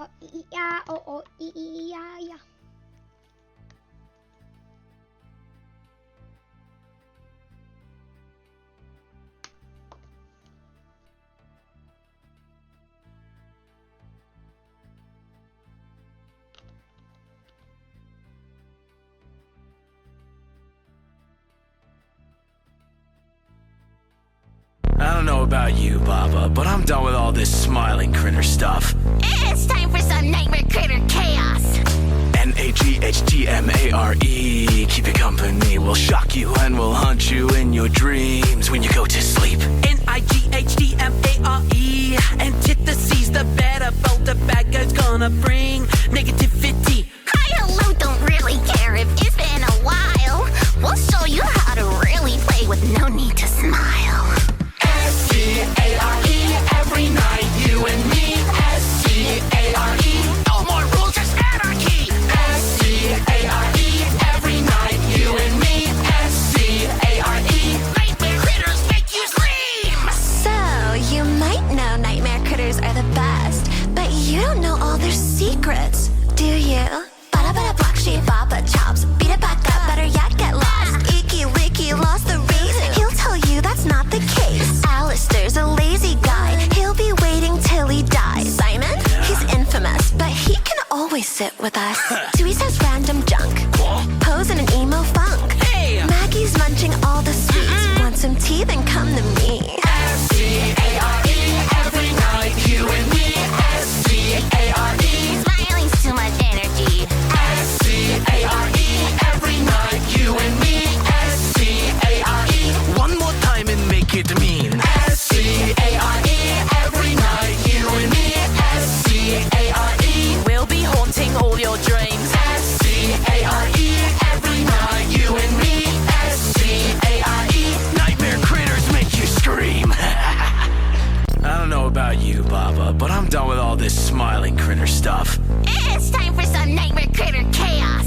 O-O-E-I-A-O-O-E-E-I-A. I don't know about you, Baba, but I'm done with all this smiling critter stuff. It's time for some nightmare critter chaos. N-A-G-H-T-M-A-R-E. Keep you company, we'll shock you and we'll hunt you in your dreams when you go to sleep. N-I-G-H-T-M-A-R-E. Antitheses, the better both the bad guy's gonna bring negativity. Hi, hello, don't really care if it's been a while. We'll show you how to really play with no need to smile. S-C-A-R-E, every night, you and me. S-C-A-R-E, No more rules, just anarchy. S-C-A-R-E, every night, you and me. S-C-A-R-E. Nightmare critters make you scream. So, you might know nightmare critters are the best, but you don't know all their secrets, do you? Bada block sheep, baba chops. Beat it back up, better yet get lost. Icky wicky lost the reason. He'll tell you that's not the case. Alistair's a lazy guy. He'll be waiting till he dies. Simon, he's infamous, but he can always sit with us. Dewey says random junk. Pose in an emo funk. Hey! Maggie's munching all the sweets. Want some tea? Then come to me. S-C-A-R-E, every night, you and me. S-C-A-R-E. Smiling's too much energy. S-C-A-R-E, every night, you and me. S-C-A-R-E. One more time and make it mean. S-C-A-R-E, every night, you and me. S-C-A-R-E. We'll be haunting all your dreams. S-C-A-R-E, every night, you and me. S-C-A-R-E. Nightmare critters make you scream. I don't know about you, Baba, but I'm done with all this smiling critter stuff. It's time for some nightmare critter chaos.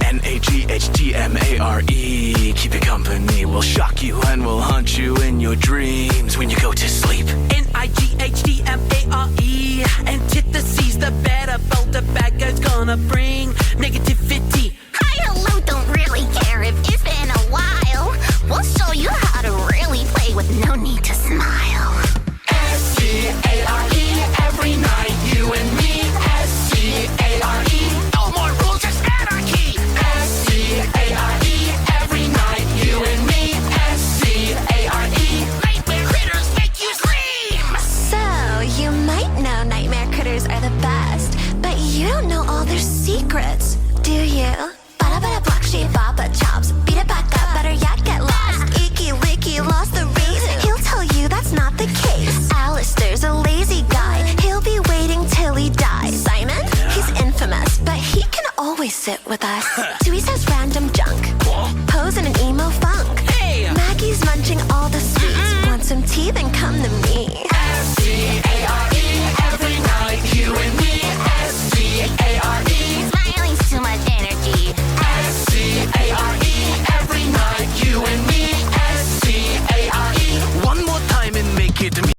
N-A-G-H-T-M-A-R-E. Keep you company, we'll shock you and we'll hunt you in your dreams when you go to sleep. N-I-G-H-T-M-A-R-E. Antitheses, the better both the bad guy's gonna bring negativity. Hi, hello, don't really care if it's been a while. We'll show you how to really play with no need to smile. S-C-A-R-E, every night, you and me. S-C-A-R-E. No more rules, just anarchy. S-C-A-R-E, every night, you and me. S-C-A-R-E. Nightmare critters make you scream. So, you might know nightmare critters are the best, but you don't know all their secrets, do you? Bada block sheep, baba chops. Beat it back up, better yet get lost. Icky wicky lost the reason. He'll tell you that's not the case. Alistair's a lazy guy. He'll be waiting till he dies. Simon, he's infamous, but he can always sit with us.